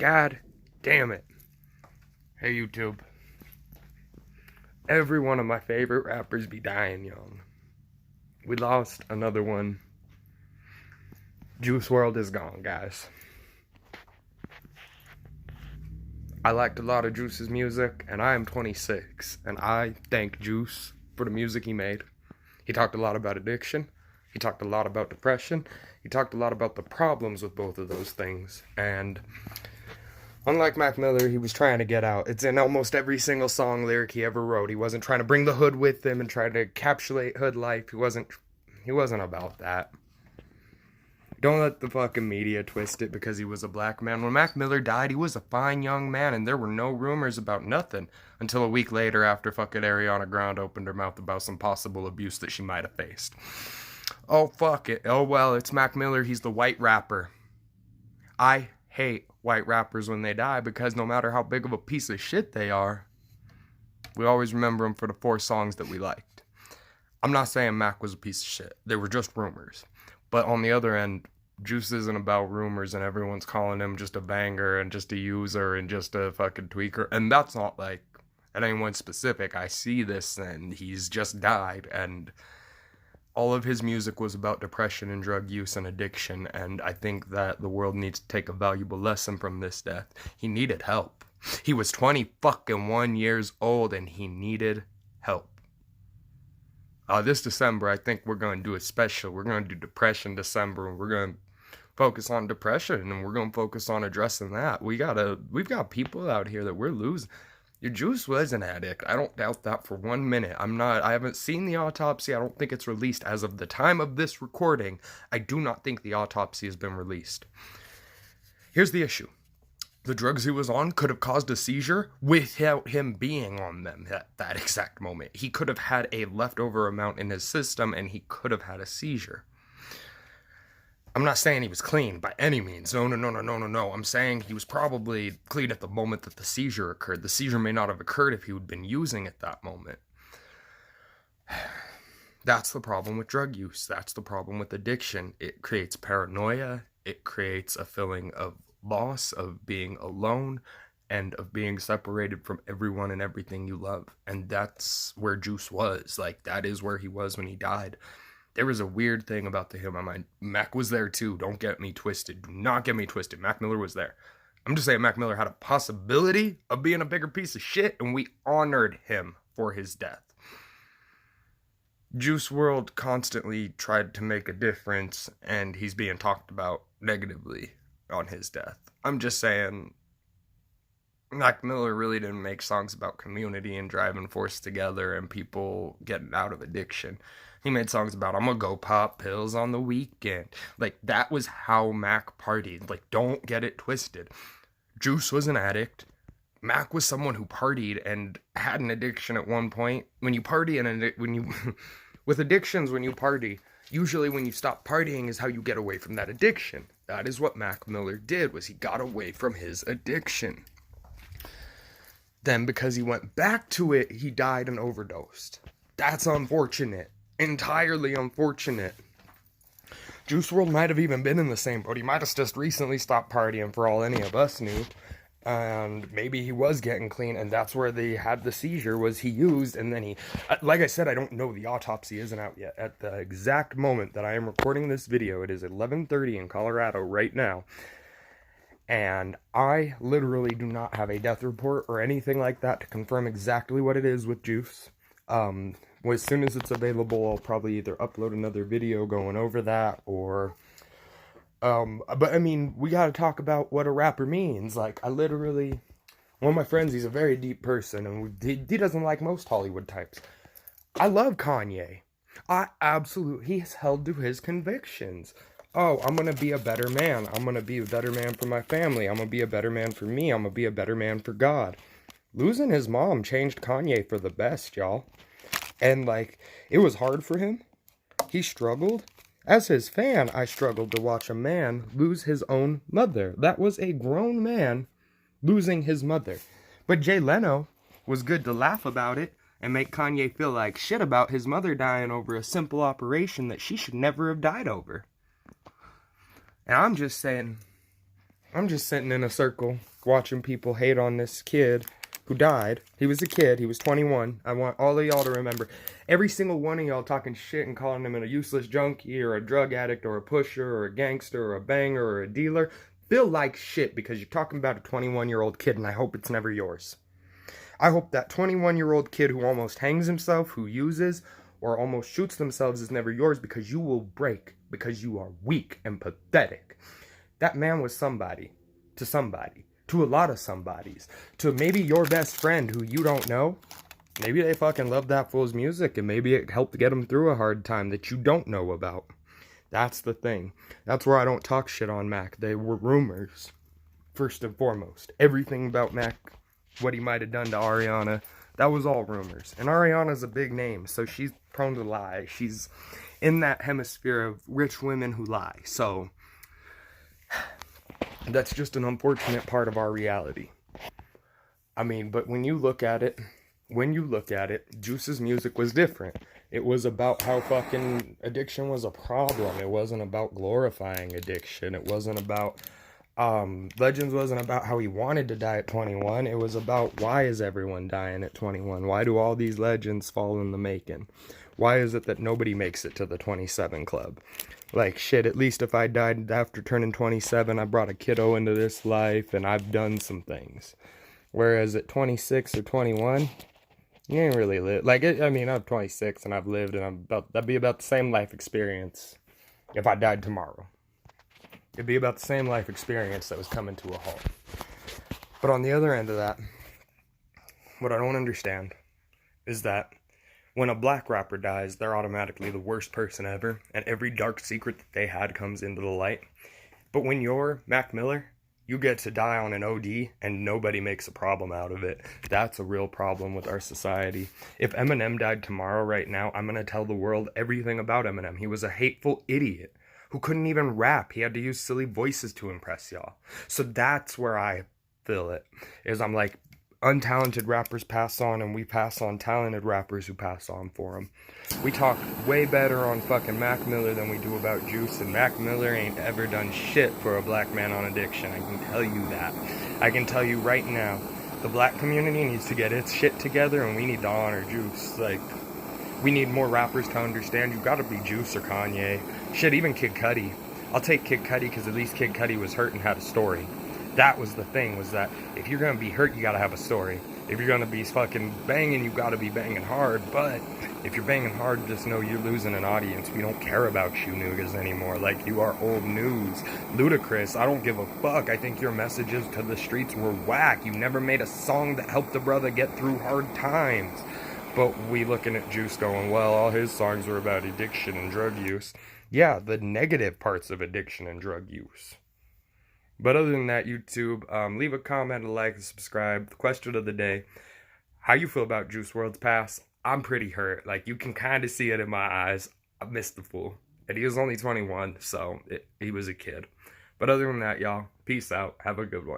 God damn it. Hey YouTube. Every one of my favorite rappers be dying young. We lost another one. Juice WRLD is gone, guys. I liked a lot of Juice's music, and I am 26, and I thank Juice for the music he made. He talked a lot about addiction. He talked a lot about depression. He talked a lot about the problems with both of those things, and unlike Mac Miller, he was trying to get out. It's in almost every single song lyric he ever wrote. He wasn't trying to bring the hood with him and try to encapsulate hood life. He wasn't about that. Don't let the fucking media twist it because he was a black man. When Mac Miller died, he was a fine young man, and there were no rumors about nothing until a week later after fucking Ariana Grande opened her mouth about some possible abuse that she might have faced. Oh, fuck it. Oh, well, it's Mac Miller. He's the white rapper. I hate white rappers when they die because no matter how big of a piece of shit they are, we always remember them for the 4 songs that we liked. I'm not saying Mac was a piece of shit. They were just rumors. But on the other end, Juice isn't about rumors and everyone's calling him just a banger and just a user and just a fucking tweaker. And that's not like at anyone specific. I see this and he's just died, and all of his music was about depression and drug use and addiction, and I think that the world needs to take a valuable lesson from this death. He needed help. He was 21 years old and he needed help. This December, I think we're going to do a special. We're going to do Depression December, and we're going to focus on depression, and we're going to focus on addressing that. We've got people out here that we're losing. Your Juice was an addict. I don't doubt that for 1 minute. I haven't seen the autopsy. I don't think it's released as of the time of this recording. I do not think the autopsy has been released. Here's the issue. The drugs he was on could have caused a seizure without him being on them at that exact moment. He could have had a leftover amount in his system, and he could have had a seizure. I'm not saying he was clean by any means. No. I'm saying he was probably clean at the moment that the seizure occurred. The seizure may not have occurred if he had been using at that moment. That's the problem with drug use. That's the problem with addiction. It creates paranoia. It creates a feeling of loss, of being alone, and of being separated from everyone and everything you love. And that's where Juice was. Like, that is where he was when he died. There was a weird thing about the human mind. Mac was there too. Don't get me twisted. Do not get me twisted. Mac Miller was there. I'm just saying Mac Miller had a possibility of being a bigger piece of shit, and we honored him for his death. Juice WRLD constantly tried to make a difference, and he's being talked about negatively on his death. I'm just saying, Mac Miller really didn't make songs about community and driving force together and people getting out of addiction. He made songs about, I'm gonna go pop pills on the weekend. Like, that was how Mac partied. Like, don't get it twisted. Juice was an addict. Mac was someone who partied and had an addiction at one point. When you party with addictions, when you party, usually when you stop partying is how you get away from that addiction. That is what Mac Miller did, was he got away from his addiction. Then, because he went back to it, he died and overdosed. That's unfortunate. Entirely unfortunate. Juice WRLD might have even been in the same boat. He might have just recently stopped partying for all any of us knew. And maybe he was getting clean, and that's where they had the seizure, was he used, and then he... Like I said, I don't know. The autopsy isn't out yet. At the exact moment that I am recording this video, it is 11:30 in Colorado right now. And I literally do not have a death report or anything like that to confirm exactly what it is with Juice. As soon as it's available, I'll probably either upload another video going over that, or... but I mean, we gotta talk about what a rapper means. Like, one of my friends, he's a very deep person, and he doesn't like most Hollywood types. I love Kanye. He's held to his convictions. Oh, I'm gonna be a better man. I'm gonna be a better man for my family. I'm gonna be a better man for me. I'm gonna be a better man for God. Losing his mom changed Kanye for the best, y'all. And, like, it was hard for him. He struggled. As his fan, I struggled to watch a man lose his own mother. That was a grown man losing his mother. But Jay Leno was good to laugh about it and make Kanye feel like shit about his mother dying over a simple operation that she should never have died over. And I'm just saying, I'm just sitting in a circle watching people hate on this kid who died. He was a kid. He was 21. I want all of y'all to remember. Every single one of y'all talking shit and calling him a useless junkie or a drug addict or a pusher or a gangster or a banger or a dealer feel like shit because you're talking about a 21-year-old kid, and I hope it's never yours. I hope that 21-year-old kid who almost hangs himself, who uses, or almost shoots themselves is never yours, because you will break, because you are weak and pathetic. That man was somebody, to a lot of somebodies, to maybe your best friend who you don't know. Maybe they fucking love that fool's music, and maybe it helped get him through a hard time that you don't know about. That's the thing. That's where I don't talk shit on Mac. They were rumors, first and foremost. Everything about Mac, what he might have done to Ariana, that was all rumors. And Ariana's a big name, so she's prone to lie. She's in that hemisphere of rich women who lie. So that's just an unfortunate part of our reality. I mean, but when you look at it, Juice's music was different. It was about how fucking addiction was a problem. It wasn't about glorifying addiction. It wasn't about, Legends wasn't about how he wanted to die at 21. It was about, why is everyone dying at 21? Why do all these legends fall in the making? Why is it that nobody makes it to the 27 club? Like, shit, at least if I died after turning 27, I brought a kiddo into this life, and I've done some things. Whereas at 26 or 21, you ain't really lived. Like, I'm 26, and I've lived, and that'd be about the same life experience if I died tomorrow. It'd be about the same life experience that was coming to a halt. But on the other end of that, what I don't understand is that when a black rapper dies, they're automatically the worst person ever, and every dark secret that they had comes into the light. But when you're Mac Miller, you get to die on an OD, and nobody makes a problem out of it. That's a real problem with our society. If Eminem died tomorrow right now, I'm going to tell the world everything about Eminem. He was a hateful idiot who couldn't even rap. He had to use silly voices to impress y'all. So that's where I feel it, is I'm like, untalented rappers pass on, and we pass on talented rappers who pass on for them. We talk way better on fucking Mac Miller than we do about Juice, and Mac Miller ain't ever done shit for a black man on addiction. I can tell you that. I can tell you right now, the black community needs to get its shit together, and we need to honor Juice. Like, we need more rappers to understand you gotta be Juice or Kanye. Shit, even Kid Cudi. I'll take Kid Cudi because at least Kid Cudi was hurt and had a story. That was the thing, was that if you're gonna be hurt, you gotta have a story. If you're gonna be fucking banging, you gotta be banging hard. But if you're banging hard, just know you're losing an audience. We don't care about you niggas anymore. Like, you are old news. Ludacris, I don't give a fuck. I think your messages to the streets were whack. You never made a song that helped a brother get through hard times. But we looking at Juice going, well, all his songs were about addiction and drug use. Yeah, the negative parts of addiction and drug use. But other than that, YouTube, leave a comment, a like, and subscribe. The question of the day, how you feel about Juice WRLD's pass? I'm pretty hurt. Like, you can kind of see it in my eyes. I missed the fool. And he was only 21, so he was a kid. But other than that, y'all, peace out. Have a good one.